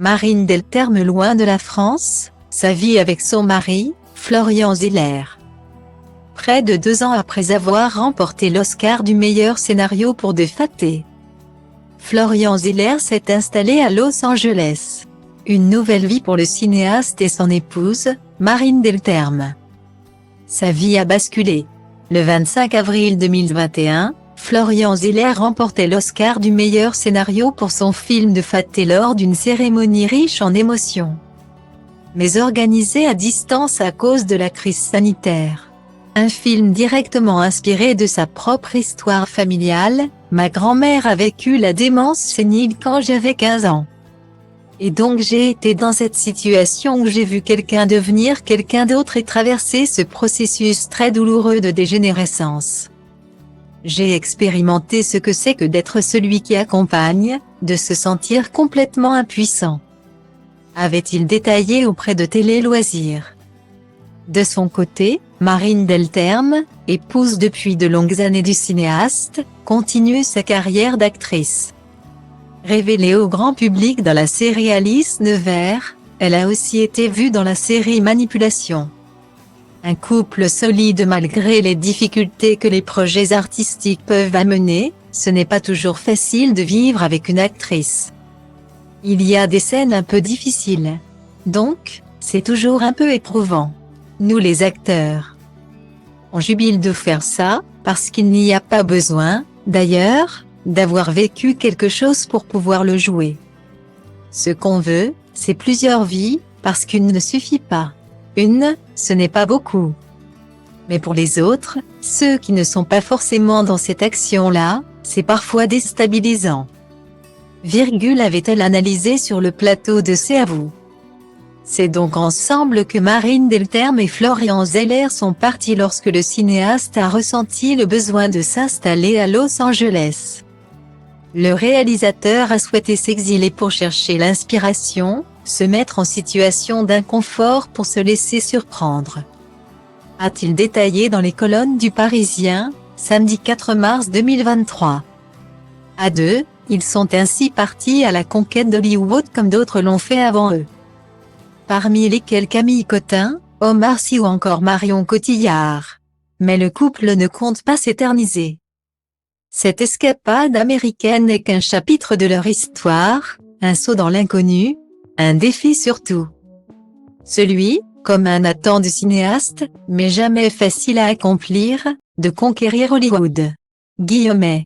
Marine Delterme loin de la France, sa vie avec son mari, Florian Zeller. Près de 2 ans après avoir remporté l'Oscar du meilleur scénario pour De Fate, Florian Zeller s'est installé à Los Angeles. Une nouvelle vie pour le cinéaste et son épouse, Marine Delterme. Sa vie a basculé. Le 25 avril 2021, Florian Zeller remportait l'Oscar du meilleur scénario pour son film De Fate lors d'une cérémonie riche en émotions, mais organisée à distance à cause de la crise sanitaire. Un film directement inspiré de sa propre histoire familiale. Ma grand-mère a vécu la démence sénile quand j'avais 15 ans. Et donc j'ai été dans cette situation où j'ai vu quelqu'un devenir quelqu'un d'autre et traverser ce processus très douloureux de dégénérescence. J'ai expérimenté ce que c'est que d'être celui qui accompagne, de se sentir complètement impuissant. Avait-il détaillé auprès de Télé Loisirs. De son côté, Marine Delterme, épouse depuis de longues années du cinéaste, continue sa carrière d'actrice. Révélée au grand public dans la série Alice Nevers, elle a aussi été vue dans la série Manipulation. Un couple solide malgré les difficultés que les projets artistiques peuvent amener, ce n'est pas toujours facile de vivre avec une actrice. Il y a des scènes un peu difficiles. Donc, c'est toujours un peu éprouvant. Nous les acteurs, on jubile de faire ça, parce qu'il n'y a pas besoin, d'ailleurs, d'avoir vécu quelque chose pour pouvoir le jouer. Ce qu'on veut, c'est plusieurs vies, parce qu'une ne suffit pas. Une, ce n'est pas beaucoup. Mais pour les autres, ceux qui ne sont pas forcément dans cette action-là, c'est parfois déstabilisant. Avait-elle analysé sur le plateau de C'est à vous. C'est donc ensemble que Marine Delterme et Florian Zeller sont partis lorsque le cinéaste a ressenti le besoin de s'installer à Los Angeles. Le réalisateur a souhaité s'exiler pour chercher l'inspiration, se mettre en situation d'inconfort pour se laisser surprendre. A-t-il détaillé dans les colonnes du Parisien, samedi 4 mars 2023. À deux, ils sont ainsi partis à la conquête d'Hollywood comme d'autres l'ont fait avant eux. Parmi lesquels Camille Cotin, Omar Sy ou encore Marion Cotillard. Mais le couple ne compte pas s'éterniser. Cette escapade américaine n'est qu'un chapitre de leur histoire, un saut dans l'inconnu, un défi surtout. Celui, comme un Nathan du cinéaste, mais jamais facile à accomplir, de conquérir Hollywood. Guillemet.